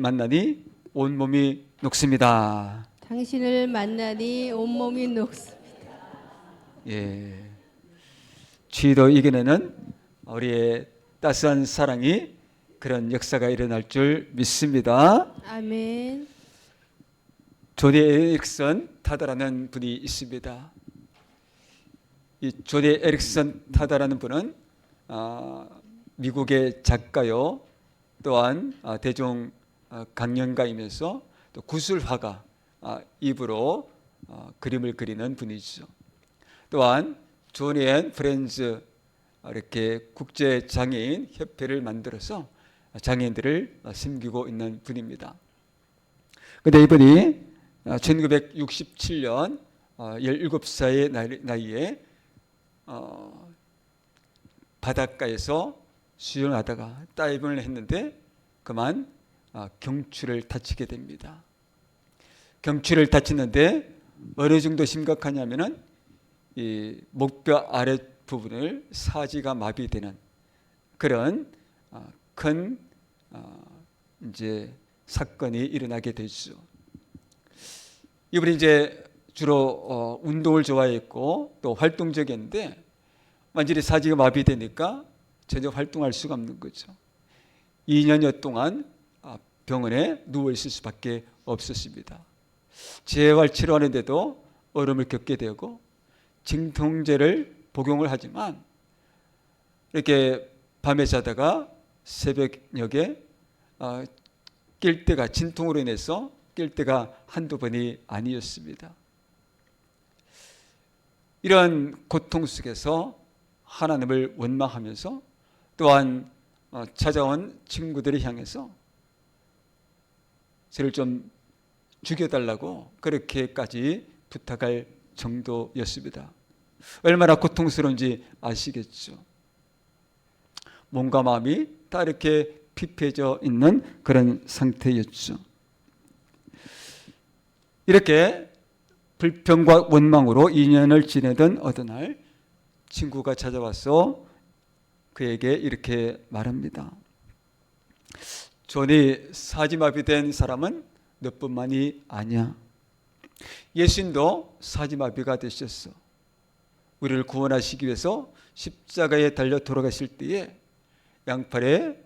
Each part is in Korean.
만나니 온몸이 녹습니다. 당신을 만나니 온몸이 녹습니다. 예, 죄도 이겨내는 우리의 따스한 사랑이 그런 역사가 일어날 줄 믿습니다. 아멘. 조니 에릭슨 타다라는 분이 있습니다. 이 조니 에릭슨 타다라는 분은 미국의 작가요, 또한 대중 강연가이면서 또 구술화가 입으로 그림을 그리는 분이죠. 또한 조니 앤 프렌즈 이렇게 국제 장애인 협회를 만들어서 장애인들을 섬기고 있는 분입니다. 그런데 이분이 1967년 17살의 나이에 바닷가에서 수영하다가 다이빙을 했는데 그만 경추를 다치게 됩니다. 경추를 다치는데 어느 정도 심각하냐면은 이 목뼈 아랫 부분을 사지가 마비되는 그런 큰 이제 사건이 일어나게 되죠. 이분이 이제 주로 운동을 좋아했고 또 활동적이었는데 완전히 사지가 마비되니까 전혀 활동할 수가 없는 거죠. 2년여 동안 병원에 누워 있을 수밖에 없었습니다. 재활 치료하는데도 어려움을 겪게 되고 진통제를 복용을 하지만 이렇게 밤에 자다가 새벽녘에 깰 때가 진통으로 인해서 깰 때가 한두 번이 아니었습니다. 이런 고통 속에서 하나님을 원망하면서 또한 찾아온 친구들을 향해서 저를 좀 죽여달라고 그렇게까지 부탁할 정도였습니다. 얼마나 고통스러운지 아시겠죠? 몸과 마음이 다 이렇게 피폐해져 있는 그런 상태였죠. 이렇게 불평과 원망으로 2년을 지내던 어느 날 친구가 찾아와서 그에게 이렇게 말합니다. 존이 사지마비된 사람은 너뿐만이 아니야. 예수님도 사지마비가 되셨어. 우리를 구원하시기 위해서 십자가에 달려 돌아가실 때에 양팔에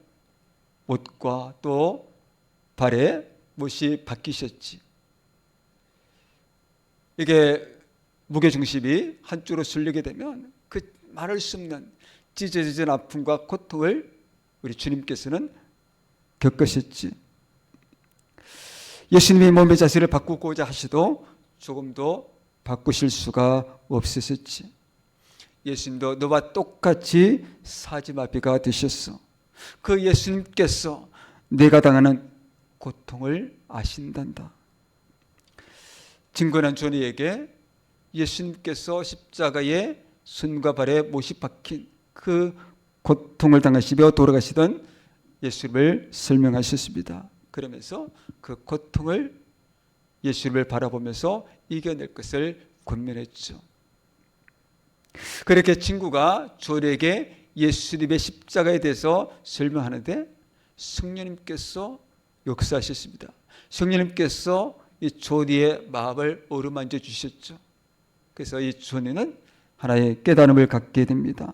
못과 또 발에 못이 박히셨지. 이게 무게중심이 한쪽으로 쏠리게 되면 그 말할 수 없는 찢어지는 아픔과 고통을 우리 주님께서는 겪으셨지. 예수님이 몸의 자세를 바꾸고자 하시도 조금도 바꾸실 수가 없으셨지. 예수님도 너와 똑같이 사지마비가 되셨어. 그 예수님께서 내가 당하는 고통을 아신단다. 증거는 조니에게 예수님께서 십자가에 손과 발에 못이 박힌 그 고통을 당하시며 돌아가시던 예수님을 설명하셨습니다. 그러면서 그 고통을 예수님을 바라보면서 이겨낼 것을 권면했죠. 그렇게 친구가 조니에게 예수님의 십자가에 대해서 설명하는데 성령님께서 역사하셨습니다. 성령님께서 이 조니의 마음을 어루만져 주셨죠. 그래서 이 조니는 하나의 깨달음을 갖게 됩니다.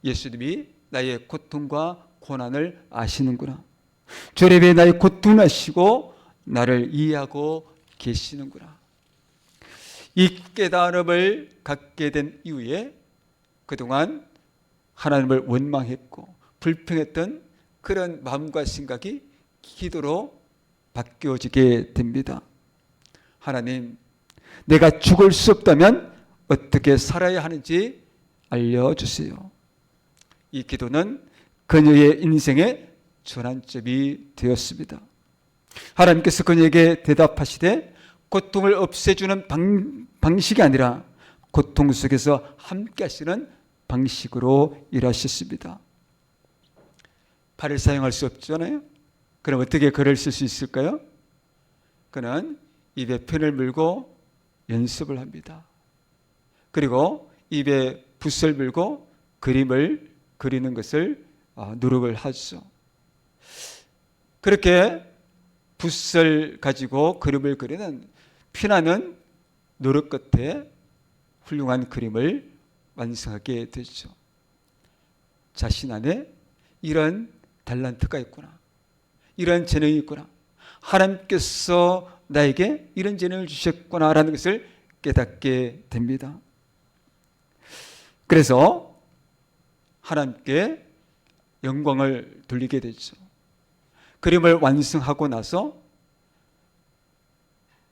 예수님이 나의 고통과 고난을 아시는구나. 주님이 나의 고통을 아시고 나를 이해하고 계시는구나. 이 깨달음을 갖게 된 이후에 그동안 하나님을 원망했고 불평했던 그런 마음과 생각이 기도로 바뀌어지게 됩니다. 하나님, 내가 죽을 수 없다면 어떻게 살아야 하는지 알려주세요. 이 기도는 그녀의 인생의 전환점이 되었습니다. 하나님께서 그녀에게 대답하시되 고통을 없애주는 방식이 아니라 고통 속에서 함께 하시는 방식으로 일하셨습니다. 팔을 사용할 수 없잖아요. 그럼 어떻게 글을 쓸 수 있을까요? 그는 입에 펜을 물고 연습을 합니다. 그리고 입에 붓을 물고 그림을 그리는 것을 노력을 하죠. 그렇게 붓을 가지고 그림을 그리는 피나는 노력 끝에 훌륭한 그림을 완성하게 되죠. 자신 안에 이런 달란트가 있구나, 이런 재능이 있구나, 하나님께서 나에게 이런 재능을 주셨구나라는 것을 깨닫게 됩니다. 그래서 하나님께 영광을 돌리게 되죠. 그림을 완성하고 나서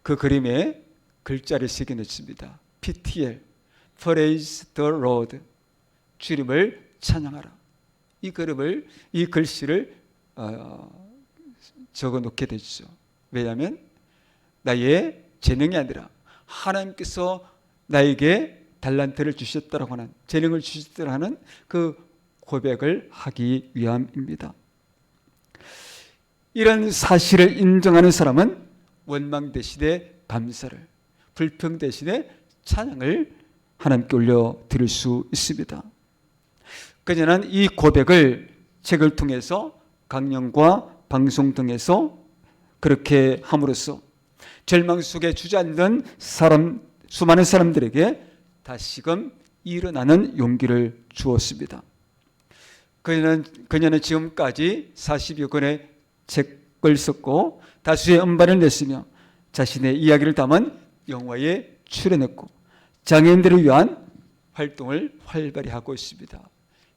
그 그림에 글자를 새겨 넣습니다. PTL, Praise the Lord, 주님을 찬양하라. 이 그림을, 이 글씨를 적어 놓게 되죠. 왜냐하면 나의 재능이 아니라 하나님께서 나에게 달란트를 주셨다라고 하는, 재능을 주셨다라고 하는 그 고백을 하기 위함입니다. 이런 사실을 인정하는 사람은 원망 대신에 감사를, 불평 대신에 찬양을 하나님께 올려 드릴 수 있습니다. 그녀는 이 고백을 책을 통해서, 강연과 방송 등에서 그렇게 함으로써 절망 속에 주저앉은 수많은 사람들에게 다시금 일어나는 용기를 주었습니다. 그녀는 지금까지 40여 권의 책을 썼고 다수의 음반을 냈으며 자신의 이야기를 담은 영화에 출연했고 장애인들을 위한 활동을 활발히 하고 있습니다.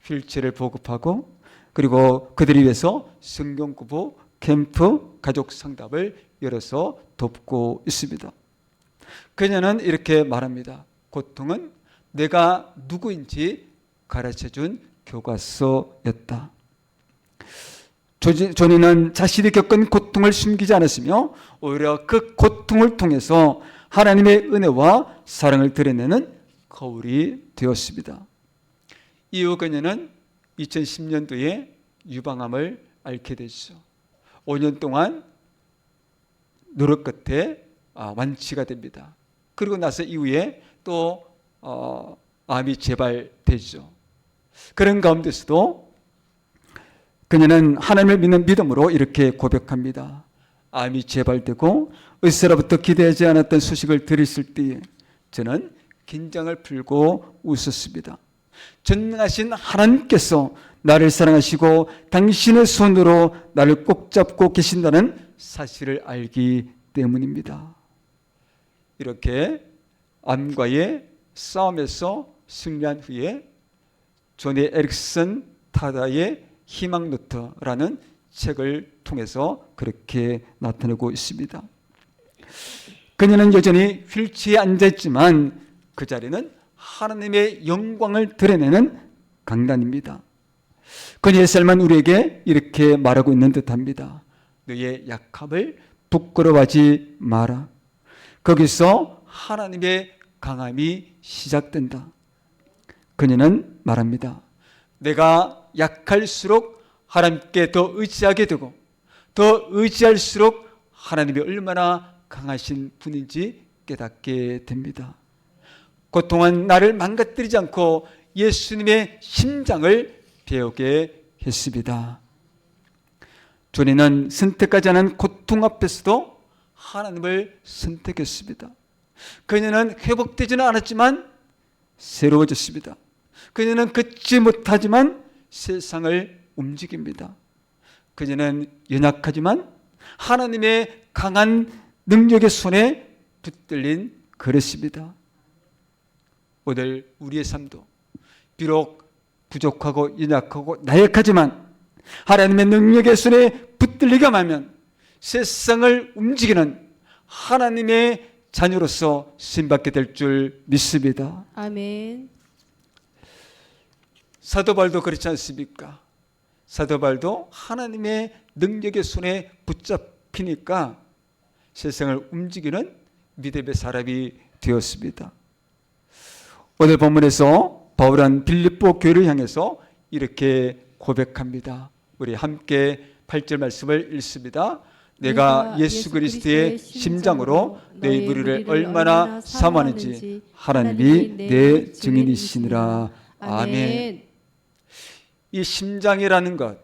휠체어를 보급하고 그리고 그들을 위해서 성경구보 캠프 가족 상담을 열어서 돕고 있습니다. 그녀는 이렇게 말합니다. 고통은 내가 누구인지 가르쳐준 교과서였다. 존이는 자신이 겪은 고통을 숨기지 않았으며 오히려 그 고통을 통해서 하나님의 은혜와 사랑을 드러내는 거울이 되었습니다. 이후 그녀는 2010년도에 유방암을 앓게 되죠. 5년 동안 노력 끝에 완치가 됩니다. 그리고 나서 이후에 또 암이 재발되죠. 그런 가운데서도 그녀는 하나님을 믿는 믿음으로 이렇게 고백합니다. 암이 재발되고 의사로부터 기대하지 않았던 소식을 들었을 때에 저는 긴장을 풀고 웃었습니다. 전능하신 하나님께서 나를 사랑하시고 당신의 손으로 나를 꼭 잡고 계신다는 사실을 알기 때문입니다. 이렇게 암과의 싸움에서 승리한 후에 조니 에릭슨 타다의 희망노트라는 책을 통해서 그렇게 나타내고 있습니다. 그녀는 여전히 휠체어에 앉아있지만 그 자리는 하나님의 영광을 드러내는 강단입니다. 그녀의 삶은 우리에게 이렇게 말하고 있는 듯합니다. 너의 약함을 부끄러워하지 마라. 거기서 하나님의 강함이 시작된다. 그녀는 말합니다. 내가 약할수록 하나님께 더 의지하게 되고 더 의지할수록 하나님이 얼마나 강하신 분인지 깨닫게 됩니다. 고통은 나를 망가뜨리지 않고 예수님의 심장을 배우게 했습니다. 존이는 선택하지 않은 고통 앞에서도 하나님을 선택했습니다. 그녀는 회복되지는 않았지만 새로워졌습니다. 그녀는 걷지 못하지만 세상을 움직입니다. 그녀는 연약하지만 하나님의 강한 능력의 손에 붙들린 그릇입니다. 오늘 우리의 삶도 비록 부족하고 연약하고 나약하지만 하나님의 능력의 손에 붙들리기만 하면 세상을 움직이는 하나님의 자녀로서 쓰임받게 될 줄 믿습니다. 아멘. 사도 바울도 그렇지 않습니까? 사도 바울도 하나님의 능력의 손에 붙잡히니까 세상을 움직이는 믿음의 사람이 되었습니다. 오늘 본문에서 바울은 빌립보 교회를 향해서 이렇게 고백합니다. 우리 함께 8절 말씀을 읽습니다. 내가 예수 그리스도의 심장으로 너희 무리를 얼마나 사모하는지 하나님이 내 증인이시니라. 아멘. 이 심장이라는 것,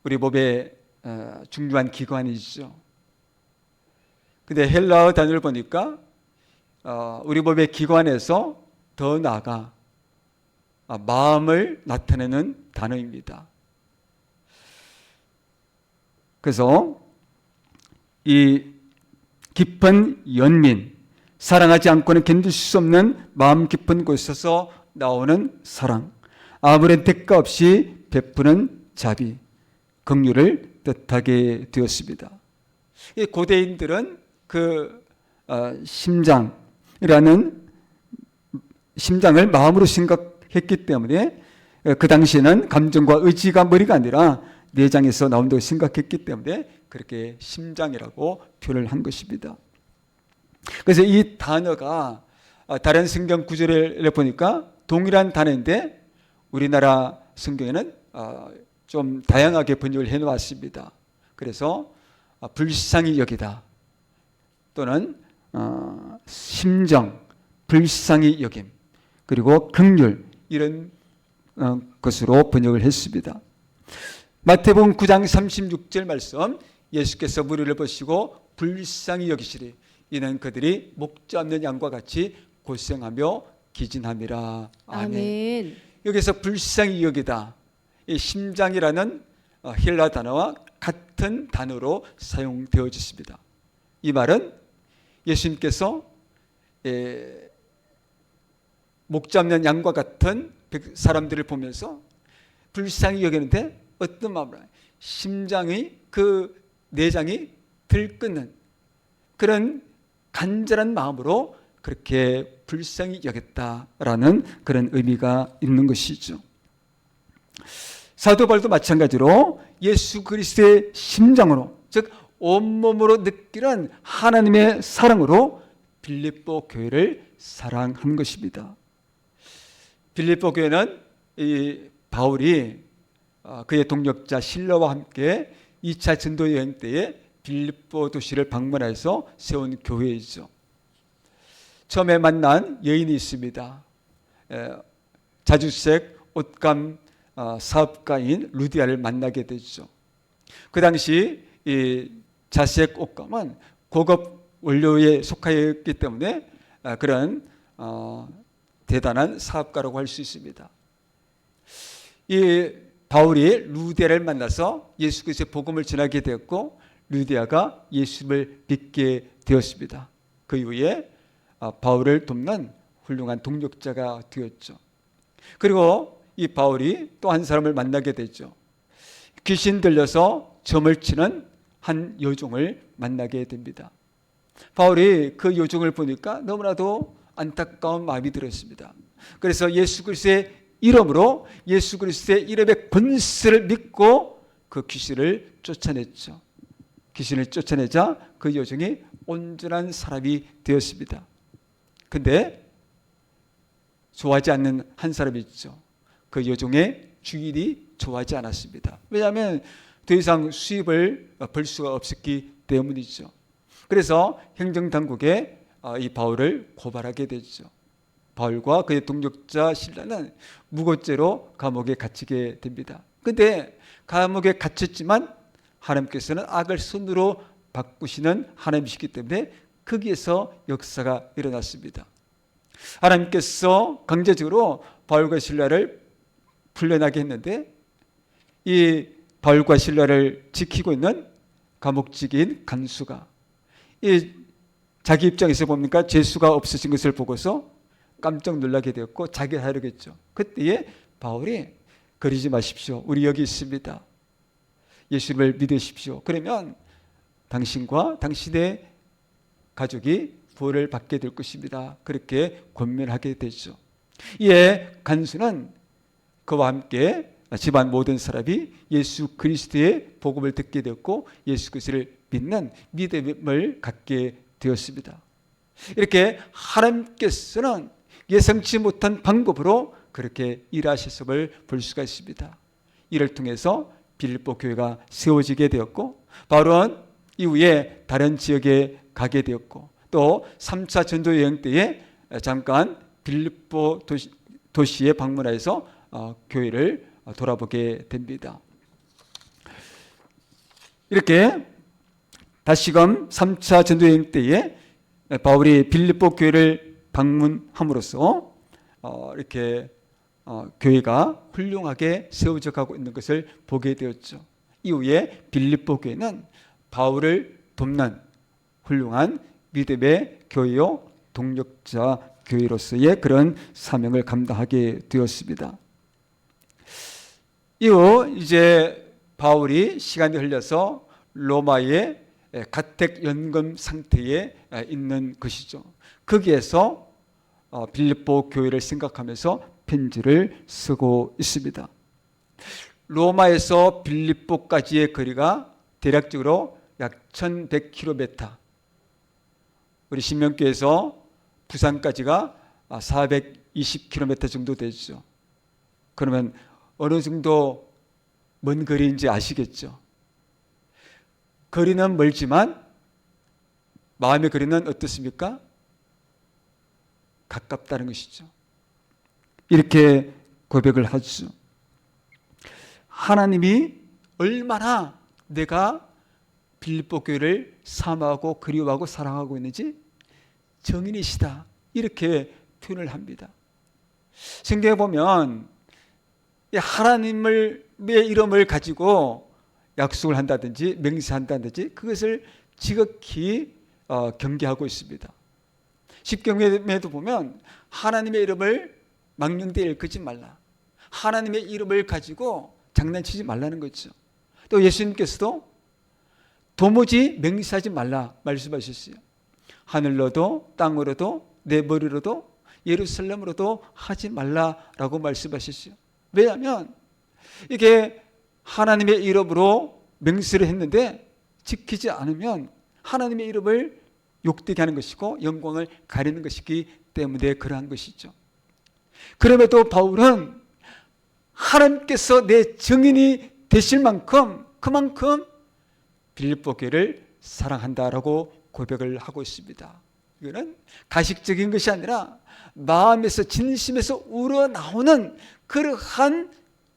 우리 몸의 중요한 기관이죠. 근데 헬라어 단어를 보니까 우리 법의 기관에서 더 나아가 마음을 나타내는 단어입니다. 그래서 이 깊은 연민, 사랑하지 않고는 견딜 수 없는 마음 깊은 곳에서 나오는 사랑, 아무런 대가 없이 베푸는 자비, 긍휼을 뜻하게 되었습니다. 이 고대인들은 그 심장을 마음으로 생각했기 때문에 그 당시에는 감정과 의지가 머리가 아니라 내장에서 나온다고 생각했기 때문에 그렇게 심장이라고 표현을 한 것입니다. 그래서 이 단어가 다른 성경 구절에 보니까 동일한 단어인데 우리나라 성경에는 좀 다양하게 번역을 해놓았습니다. 그래서 불쌍히 여기다 또는 심정, 불쌍히 여김, 그리고 긍휼 이런 것으로 번역을 했습니다. 마태복음 9장 36절 말씀, 예수께서 무리를 보시고 불쌍히 여기시리 이는 그들이 목자 없는 양과 같이 고생하며 기진함이라. 아멘. 여기서 불쌍히 여기다, 이 심장이라는 헬라 단어와 같은 단어로 사용되어졌습니다. 이 말은 예수님께서 목자 없는 양과 같은 사람들을 보면서 불쌍히 여기는데 어떤 마음으로 심장이 그 내장이 들끓는 그런 간절한 마음으로 그렇게 불쌍히 여겼다라는 그런 의미가 있는 것이죠. 사도 바울도 마찬가지로 예수 그리스도의 심장으로, 즉 온몸으로 느끼는 하나님의 사랑으로 빌립보 교회를 사랑한 것입니다. 빌립보 교회는 이 바울이 그의 동역자 실라와 함께 2차 전도 여행 때에 빌립보 도시를 방문해서 세운 교회이죠. 처음에 만난 여인이 있습니다. 자주색 옷감 사업가인 루디아를 만나게 되죠. 그 당시 이 자색 옷감은 고급 원료에 속하였기 때문에 그런 대단한 사업가라고 할 수 있습니다. 이 바울이 루디아를 만나서 예수 그리스도의 복음을 전하게 되었고 루디아가 예수를 믿게 되었습니다. 그 이후에 바울을 돕는 훌륭한 동역자가 되었죠. 그리고 이 바울이 또 한 사람을 만나게 되죠. 귀신 들려서 점을 치는 한 여종을 만나게 됩니다. 바울이 그 여종을 보니까 너무나도 안타까운 마음이 들었습니다. 그래서 예수 그리스도의 이름으로 예수 그리스도의 이름의 권세를 믿고 그 귀신을 쫓아냈죠. 귀신을 쫓아내자 그 여종이 온전한 사람이 되었습니다. 근데 좋아하지 않는 한 사람이 있죠. 그 여종의 주인이 좋아하지 않았습니다. 왜냐하면 더 이상 수입을 벌 수가 없었기 때문이죠. 그래서 행정당국에 이 바울을 고발하게 되죠. 바울과 그의 동역자 실라는 무고죄로 감옥에 갇히게 됩니다. 그런데 감옥에 갇혔지만 하나님께서는 악을 선으로 바꾸시는 하나님이시기 때문에 거기에서 역사가 일어났습니다. 하나님께서 강제적으로 바울과 실라를 풀려나게 했는데 이 바울과 실라를 지키고 있는 감옥직인 간수가 이 자기 입장에서 봅니까 죄수가 없어진 것을 보고서 깜짝 놀라게 되었고 자기를 하려겠죠. 그때에 바울이 거리지 마십시오. 우리 여기 있습니다. 예수를 믿으십시오. 그러면 당신과 당신의 가족이 구원을 받게 될 것입니다. 그렇게 권면하게 되죠. 이에 간수는 그와 함께 집안 모든 사람이 예수 그리스도의 복음을 듣게 되었고 예수 그리스도를 믿는 믿음을 갖게 되었습니다. 이렇게 하나님께서는 예상치 못한 방법으로 그렇게 일하셨음을 볼 수가 있습니다. 이를 통해서 빌립보 교회가 세워지게 되었고 바울은 이후에 다른 지역에 가게 되었고 또 3차 전도 여행 때에 잠깐 빌립보 도시에 방문해서 교회를 돌아보게 됩니다. 이렇게 다시금 3차 전도여행 때에 바울이 빌립보 교회를 방문함으로써 이렇게 교회가 훌륭하게 세워져 가고 있는 것을 보게 되었죠. 이후에 빌립보 교회는 바울을 돕는 훌륭한 믿음의 교회요 동력자 교회로서의 그런 사명을 감당하게 되었습니다. 이후 이제 바울이 시간이 흘려서 로마의 가택 연금 상태에 있는 것이죠. 거기에서 빌립보 교회를 생각하면서 편지를 쓰고 있습니다. 로마에서 빌립보까지의 거리가 대략적으로 약 1100km, 우리 신명교에서 부산까지가 420km 정도 되죠. 그러면 어느 정도 먼 거리인지 아시겠죠? 거리는 멀지만 마음의 거리는 어떻습니까? 가깝다는 것이죠. 이렇게 고백을 하죠. 하나님이 얼마나 내가 빌립보 교회를 사모하고 그리워하고 사랑하고 있는지 정인이시다, 이렇게 표현을 합니다. 성경에 보면 하나님의 이름을 가지고 약속을 한다든지 맹세한다든지 그것을 지극히 경계하고 있습니다. 십경에도 보면 하나님의 이름을 망령되이 일컫지 말라, 하나님의 이름을 가지고 장난치지 말라는 거죠. 또 예수님께서도 도무지 맹세하지 말라 말씀하셨어요. 하늘로도 땅으로도 내 머리로도 예루살렘으로도 하지 말라라고 말씀하셨어요. 왜냐하면 이게 하나님의 이름으로 맹세를 했는데 지키지 않으면 하나님의 이름을 욕되게 하는 것이고 영광을 가리는 것이기 때문에 그러한 것이죠. 그럼에도 바울은 하나님께서 내 증인이 되실 만큼 그만큼 빌립보 교회를 사랑한다라고 고백을 하고 있습니다. 이거는 가식적인 것이 아니라 마음에서 진심에서 우러나오는 그러한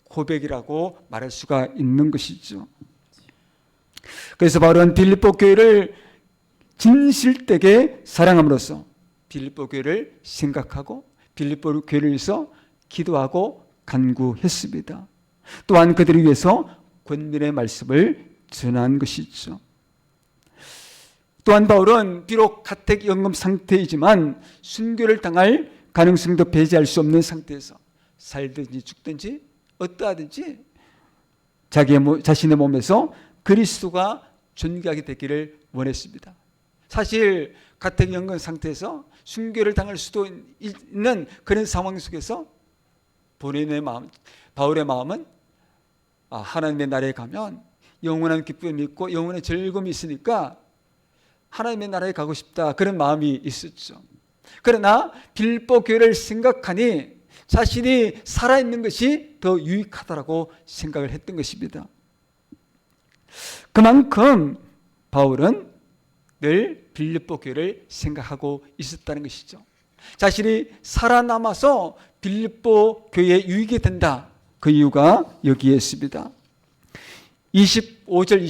고백이라고 말할 수가 있는 것이죠. 그래서 바울은 빌립보 교회를 진실되게 사랑함으로써 빌립보 교회를 생각하고 빌립보 교회를 위해서 기도하고 간구했습니다. 또한 그들을 위해서 권면의 말씀을 전한 것이죠. 또한 바울은 비록 가택연금 상태이지만 순교를 당할 가능성도 배제할 수 없는 상태에서 살든지 죽든지 어떠하든지 자신의 몸에서 그리스도가 존귀하게 되기를 원했습니다. 사실 가택연금 상태에서 순교를 당할 수도 있는 그런 상황 속에서 본인의 마음, 바울의 마음은 하나님의 나라에 가면 영원한 기쁨이 있고 영원한 즐거움이 있으니까 하나님의 나라에 가고 싶다, 그런 마음이 있었죠. 그러나 빌립보 교회를 생각하니 자신이 살아있는 것이 더 유익하다라고 생각을 했던 것입니다. 그만큼 바울은 늘 빌립보 교회를 생각하고 있었다는 것이죠. 자신이 살아남아서 빌립보 교회에 유익이 된다, 그 이유가 여기에 있습니다. 25절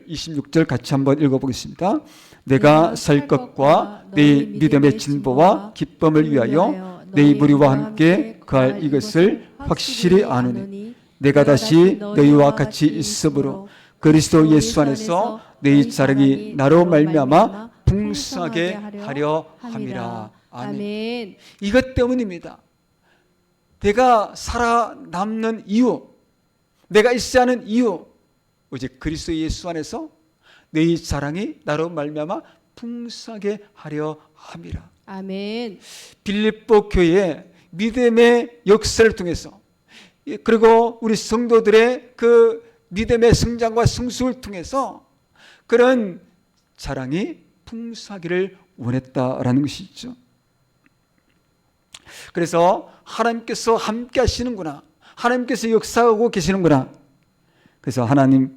26절 같이 한번 읽어보겠습니다. 내가 살 것과 네 믿음의 진보와 기쁨을 위하여 네 무리와 함께 거할 이것을 확실히 아노니 내가 다시 너희와 같이 있으므로 그리스도 예수 안에서 너희 자랑이 나로 말미암아 풍성하게 하려 함이라. 아멘. 이것 때문입니다. 내가 살아남는 이유, 내가 있어야 하는 이유, 오직 그리스도 예수 안에서 너희 자랑이 나로 말미암아 풍성하게 하려 함이라. 아멘. 빌립보 교회의 믿음의 역사를 통해서, 그리고 우리 성도들의 그 믿음의 성장과 성숙을 통해서 그런 자랑이 풍성하기를 원했다라는 것이죠. 그래서 하나님께서 함께 하시는구나, 하나님께서 역사하고 계시는구나, 그래서 하나님이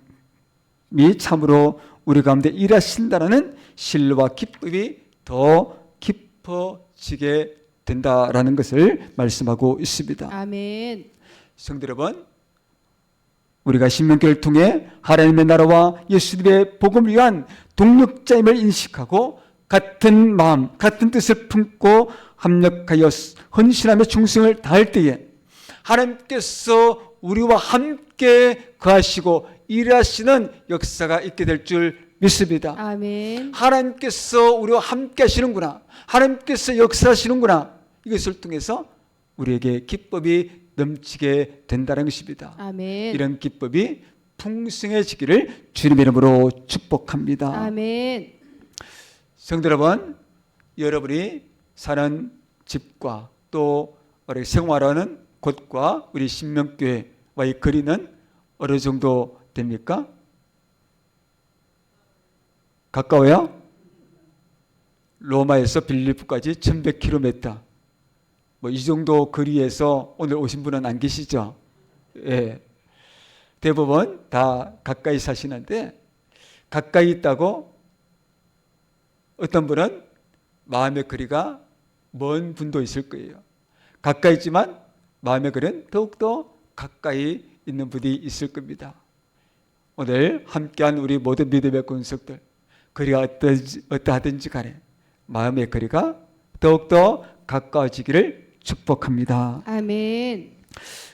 참으로 우리 가운데 일하신다라는 신뢰와 기쁨이 더 깊어지게 된다라는 것을 말씀하고 있습니다. 아멘. 성도 여러분, 우리가 신명기를 통해 하나님의 나라와 예수님의 복음을 위한 동력자임을 인식하고 같은 마음, 같은 뜻을 품고 합력하여 헌신하며 충성을 다할 때에 하나님께서 우리와 함께 거하시고 일하시는 역사가 있게 될 줄 믿습니다. 아멘. 하나님께서 우리와 함께 하시는구나. 하나님께서 역사하시는구나. 이것을 통해서 우리에게 기쁨이 넘치게 된다는 것입니다. 아멘. 이런 기쁨이 풍성해지기를 주님의 이름으로 축복합니다. 아멘. 성도 여러분, 여러분이 사는 집과 또 우리 생활하는 곳과 우리 신명교회와의 거리는 어느 정도 됩니까? 가까워요? 로마에서 빌립보까지 1100km. 뭐 이 정도 거리에서 오늘 오신 분은 안 계시죠? 예. 대부분 다 가까이 사시는데 가까이 있다고 어떤 분은 마음의 거리가 먼 분도 있을 거예요. 가까이 있지만 마음의 거리는 더욱더 가까이 있는 분이 있을 겁니다. 오늘 함께한 우리 모든 믿음의 권속들, 거리가 어떠하든지 간에 마음의 거리가 더욱더 가까워지기를 축복합니다. 아멘.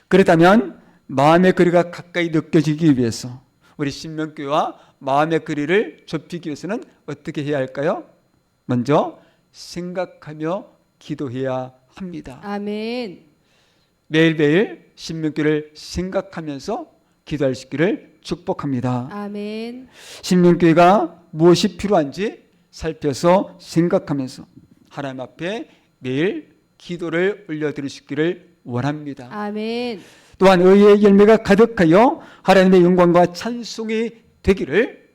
그렇다면 마음의 거리가 가까이 느껴지기 위해서 우리 신명교회와 마음의 거리를 좁히기 위해서는 어떻게 해야 할까요? 먼저 생각하며 기도해야 합니다. 아멘. 매일매일 신명교회를 생각하면서 기도할 수 있기를 축복합니다. 아멘. 신명교회가 무엇이 필요한지 살펴서 생각하면서 하나님 앞에 매일 기도를 올려드릴 수 있기를 원합니다. 아멘. 또한 의의 열매가 가득하여 하나님의 영광과 찬송이 되기를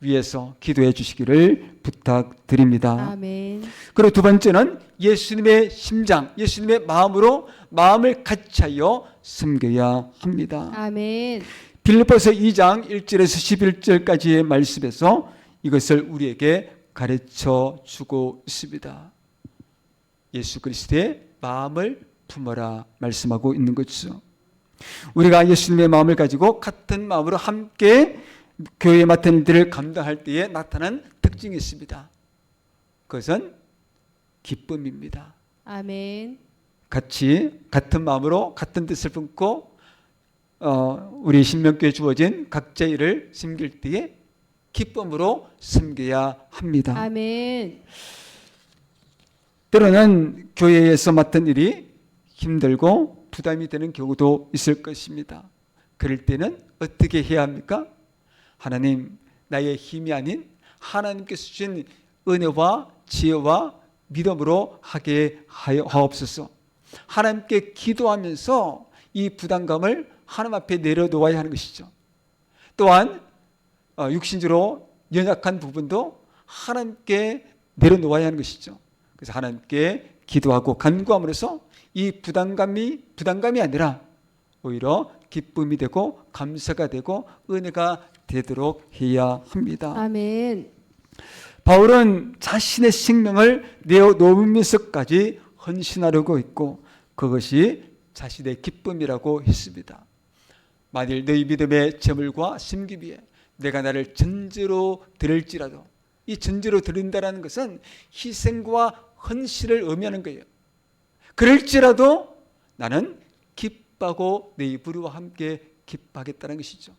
위해서 기도해 주시기를 부탁드립니다. 아멘. 그리고 두 번째는 예수님의 심장, 예수님의 마음으로 마음을 같이 하여 섬겨야 합니다. 아멘. 빌립보서 2장 1절에서 11절까지의 말씀에서 이것을 우리에게 가르쳐 주고 있습니다. 예수 그리스도의 마음을 품어라 말씀하고 있는 거죠. 우리가 예수님의 마음을 가지고 같은 마음으로 함께 교회에 맡은 일들을 감당할 때에 나타나는 특징이 있습니다. 그것은 기쁨입니다. 아멘. 같이 같은 마음으로 같은 뜻을 품고 우리 신명교회에 주어진 각자의 일을 섬길 때에 기쁨으로 섬겨야 합니다. 아멘. 때로는 교회에서 맡은 일이 힘들고 부담이 되는 경우도 있을 것입니다. 그럴 때는 어떻게 해야 합니까? 하나님, 나의 힘이 아닌 하나님께서 주신 은혜와 지혜와 믿음으로 하게 하옵소서. 하나님께 기도하면서 이 부담감을 하나님 앞에 내려놓아야 하는 것이죠. 또한 육신적으로 연약한 부분도 하나님께 내려놓아야 하는 것이죠. 그래서 하나님께 기도하고 간구함으로써 이 부담감이 아니라 오히려 기쁨이 되고 감사가 되고 은혜가 되도록 해야 합니다. 아멘. 바울은 자신의 생명을 내어놓으면서까지 헌신하려고 했고 그것이 자신의 기쁨이라고 했습니다. 만일 너희 믿음의 재물과 심기비에 내가 나를 전제로 드릴지라도, 이 전제로 드린다는 것은 희생과 헌신을 의미하는 거예요. 그럴지라도 나는 기뻐하고 내 입으로와 함께 기뻐하겠다는 것이죠.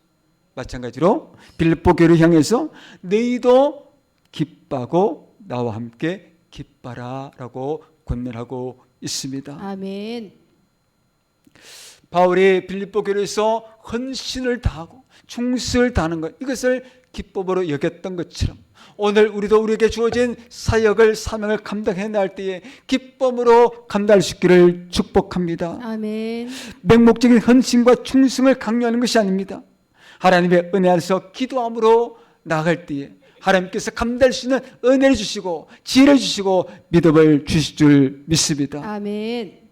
마찬가지로 빌립보 교회를 향해서 너희도 기뻐하고 나와 함께 기뻐라 라고 권면하고 있습니다. 아멘. 바울이 빌립보 교회에서 헌신을 다하고 충성을 다하는 것, 이것을 기쁨으로 여겼던 것처럼 오늘 우리도 우리에게 주어진 사역을, 사명을 감당해 나갈 때에 기쁨으로 감당할 수 있기를 축복합니다. 아멘. 맹목적인 헌신과 충성을 강요하는 것이 아닙니다. 하나님의 은혜 안에서 기도함으로 나아갈 때에 하나님께서 감당할 수 있는 은혜를 주시고 지혜를 주시고 믿음을 주실 줄 믿습니다. 아멘.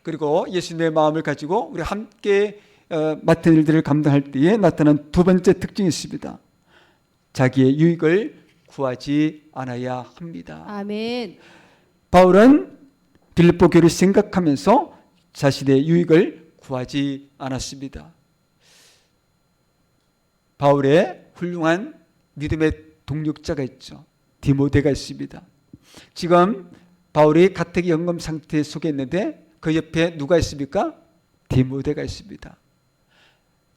그리고 예수님의 마음을 가지고 우리 함께 맡은 일들을 감당할 때에 나타난 두 번째 특징이 있습니다. 자기의 유익을 구하지 않아야 합니다. 아멘. 바울은 빌립보 교회를 생각하면서 자신의 유익을 구하지 않았습니다. 바울의 훌륭한 믿음의 동력자가 있죠. 디모데가 있습니다. 지금 바울이 가택 연금 상태 속에 있는데 그 옆에 누가 있습니까? 디모데가 있습니다.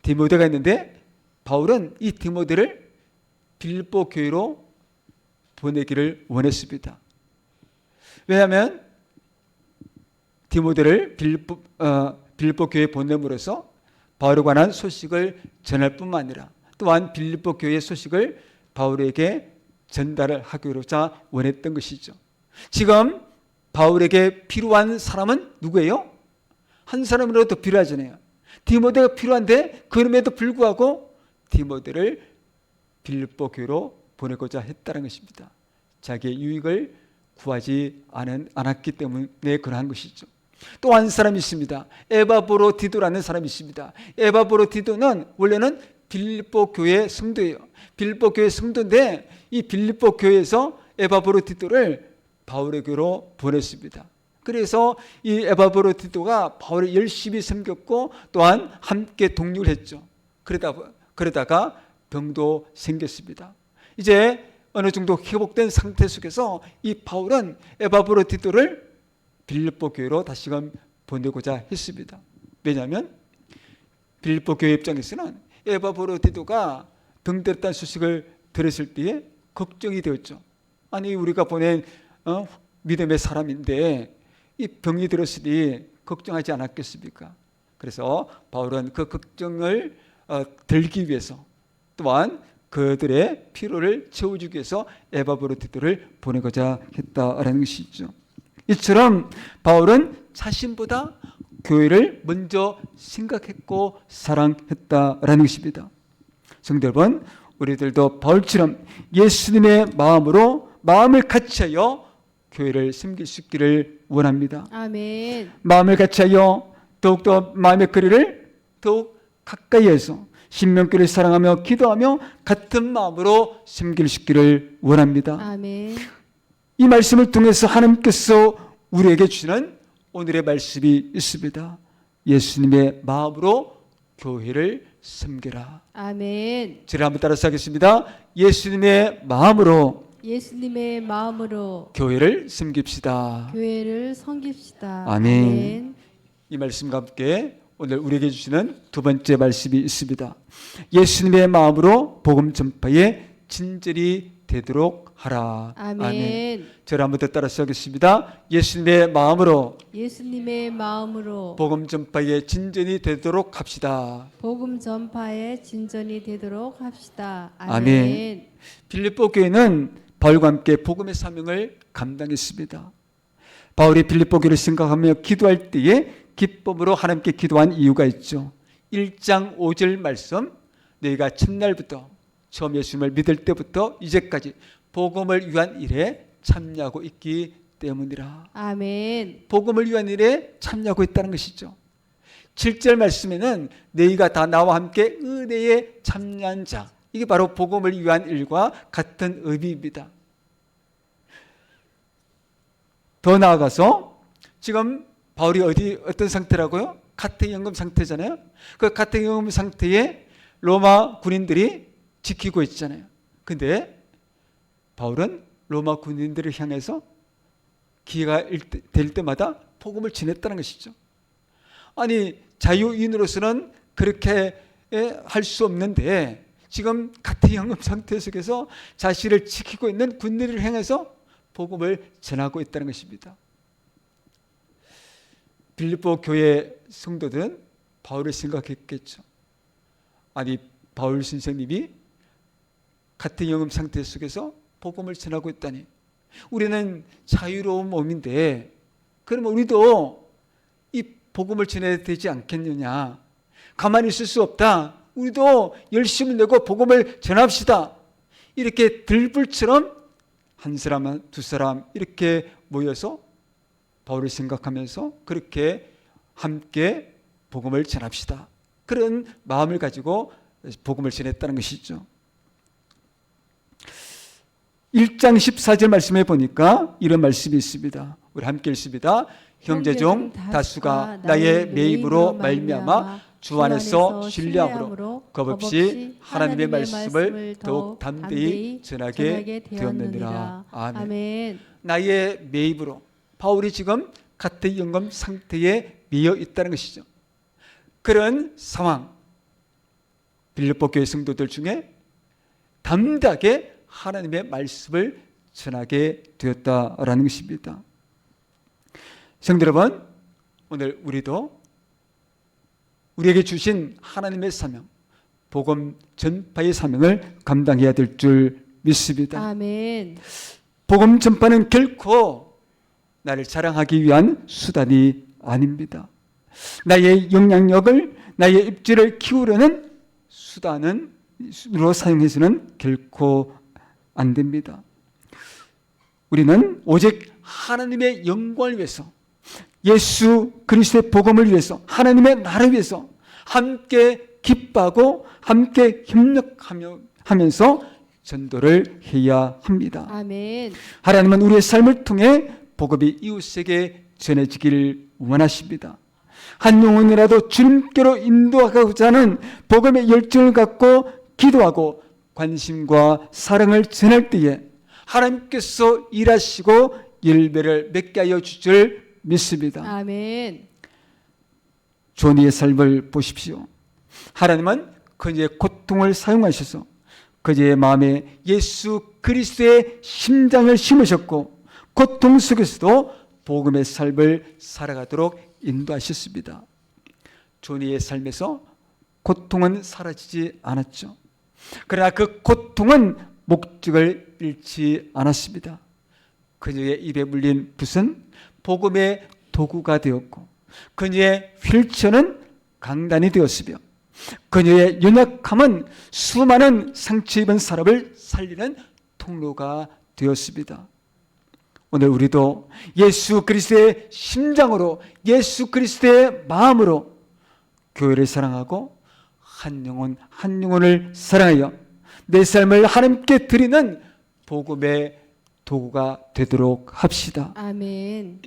디모데가 있는데 바울은 이 디모데를 빌립보 교회로 보내기를 원했습니다. 왜냐하면 디모데를 빌립보 교회에 보냄으로써 바울에 관한 소식을 전할 뿐만 아니라 또한 빌립보 교회의 소식을 바울에게 전달을 하기로자 원했던 것이죠. 지금 바울에게 필요한 사람은 누구예요? 한 사람이라도 필요하잖아요. 디모데가 필요한데 그럼에도 불구하고 디모데를 빌립보 교회로 보내고자 했다는 것입니다. 자기의 유익을 구하지 않았기 때문에 그러한 것이죠. 또 한 사람이 있습니다. 에바브로디도라는 사람이 있습니다. 에바브로디도는 원래는 빌립보 교회 성도예요. 빌립보 교회 성도인데 이 빌립보 교회에서 에바브로디도를 바울의 교회로 보냈습니다. 그래서 이 에바브로디도가 바울을 열심히 섬겼고 또한 함께 동력을 했죠. 그러다가 병도 생겼습니다. 이제 어느 정도 회복된 상태 속에서 이 바울은 에바브로디도를 빌립보 교회로 다시금 보내고자 했습니다. 왜냐하면 빌립보 교회 입장에서는 에바브로디도가 병들었다는 소식을 들었을 때에 걱정이 되었죠. 아니 우리가 보낸 믿음의 사람인데 이 병이 들었으니 걱정하지 않았겠습니까? 그래서 바울은 그 걱정을 덜기 위해서 또한 그들의 피로를 채워주기 위해서 에바브로디도를 보내고자 했다라는 것이죠. 이처럼 바울은 자신보다 교회를 먼저 생각했고 사랑했다라는 것입니다. 성도 여러분, 우리들도 바울처럼 예수님의 마음을 같이하여 교회를 섬길 수 있기를 원합니다. 아멘. 마음을 같이하여 더욱더 마음의 거리를 더욱 가까이 해서 신명교를 사랑하며 기도하며 같은 마음으로 섬길 수 있기를 원합니다. 아멘. 이 말씀을 통해서 하나님께서 우리에게 주시는 오늘의 말씀이 있습니다. 예수님의 마음으로 교회를 섬겨라. 아멘. 저를 한번 따라서 하겠습니다. 예수님의 마음으로 교회를 섬깁시다. 교회를 섬깁시다. 아멘. 이 말씀과 함께 오늘 우리에게 주시는 두 번째 말씀이 있습니다. 예수님의 마음으로 복음 전파에 진절이 되도록 하라. 아멘. 저를 한번 더 따라서 하겠습니다. 예수님의 마음으로 복음 전파에 진전이 되도록 합시다. 복음 전파에 진전이 되도록 합시다. 아멘. 빌립보 교회는 바울과 함께 복음의 사명을 감당했습니다. 바울이 빌립보 교회를 생각하며 기도할 때에 기쁨으로 하나님께 기도한 이유가 있죠. 1장 5절 말씀, 너희가 첫날부터 처음 예수님을 믿을 때부터 이제까지 복음을 위한 일에 참여하고 있기 때문이라. 아멘. 복음을 위한 일에 참여하고 있다는 것이죠. 7절 말씀에는 너희가 다 나와 함께 은혜에 참여한 자, 이게 바로 복음을 위한 일과 같은 의미입니다. 더 나아가서 지금 바울이 어떤 상태라고요? 가택연금 상태잖아요. 그 가택연금 상태에 로마 군인들이 지키고 있잖아요. 근데 바울은 로마 군인들을 향해서 기회가 될 때마다 복음을 전했다는 것이죠. 아니 자유인으로서는 그렇게 할 수 없는데 지금 가택연금 상태 속에서 자신을 지키고 있는 군인들을 향해서 복음을 전하고 있다는 것입니다. 빌립보 교회 성도들은 바울을 생각했겠죠. 아니 바울 선생님이 가택연금 상태 속에서 복음을 전하고 있다니, 우리는 자유로운 몸인데 그러면 우리도 이 복음을 전해야 되지 않겠느냐, 가만히 있을 수 없다, 우리도 열심을 내고 복음을 전합시다, 이렇게 들불처럼 한 사람 두 사람 이렇게 모여서 바울을 생각하면서 그렇게 함께 복음을 전합시다, 그런 마음을 가지고 복음을 전했다는 것이죠. 1장 14절 말씀에 보니까 이런 말씀이 있습니다. 우리 함께 읽습니다. 형제 중 다수가 나의 매임으로 말미암아 주 안에서 신뢰함으로 겁없이 하나님의 말씀을 더욱 담대히 전하게 되었느니라. 아멘. 나의 매입으로 바울이 지금 같은 영금 상태에 미어 있다는 것이죠. 그런 상황, 빌립보 교회 성도들 중에 담대하게 하나님의 말씀을 전하게 되었다라는 것입니다. 성도 여러분, 오늘 우리도 우리에게 주신 하나님의 사명, 복음 전파의 사명을 감당해야 될 줄 믿습니다. 아멘. 복음 전파는 결코 나를 자랑하기 위한 수단이 아닙니다. 나의 영향력을, 나의 입지를 키우려는 수단으로 사용해서는 결코 안 됩니다. 우리는 오직 하나님의 영광을 위해서, 예수 그리스도의 복음을 위해서, 하나님의 나라를 위해서 함께 기뻐하고 함께 협력하면서 전도를 해야 합니다. 아멘. 하나님은 우리의 삶을 통해 복음이 이웃에게 전해지기를 원하십니다. 한 영혼이라도 주님께로 인도하고자 하는 복음의 열정을 갖고 기도하고 관심과 사랑을 전할 때에 하나님께서 일하시고 열매를 맺게 하여 주실 믿습니다. 아멘. 조니의 삶을 보십시오. 하나님은 그녀의 고통을 사용하셔서 그녀의 마음에 예수 그리스도의 심장을 심으셨고 고통 속에서도 복음의 삶을 살아가도록 인도하셨습니다. 조니의 삶에서 고통은 사라지지 않았죠. 그러나 그 고통은 목적을 잃지 않았습니다. 그녀의 입에 물린 붓은 복음의 도구가 되었고 그녀의 휠체어는 강단이 되었으며 그녀의 연약함은 수많은 상처 입은 사람을 살리는 통로가 되었습니다. 오늘 우리도 예수 그리스도의 심장으로, 예수 그리스도의 마음으로 교회를 사랑하고 한 영혼 한 영혼을 사랑하여 내 삶을 하나님께 드리는 복음의 도구가 되도록 합시다. 아멘.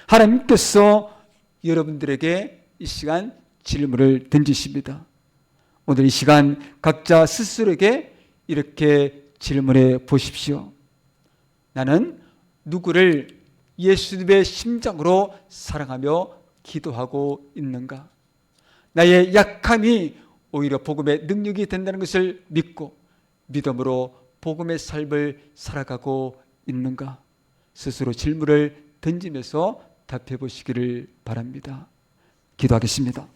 하나님께서 여러분들에게 이 시간 질문을 던지십니다. 오늘 이 시간 각자 스스로에게 이렇게 질문해 보십시오. 나는 누구를 예수님의 심장으로 사랑하며 기도하고 있는가? 나의 약함이 오히려 복음의 능력이 된다는 것을 믿고 믿음으로 복음의 삶을 살아가고 있는가? 스스로 질문을 던지면서 답해 보시기를 바랍니다. 기도하겠습니다.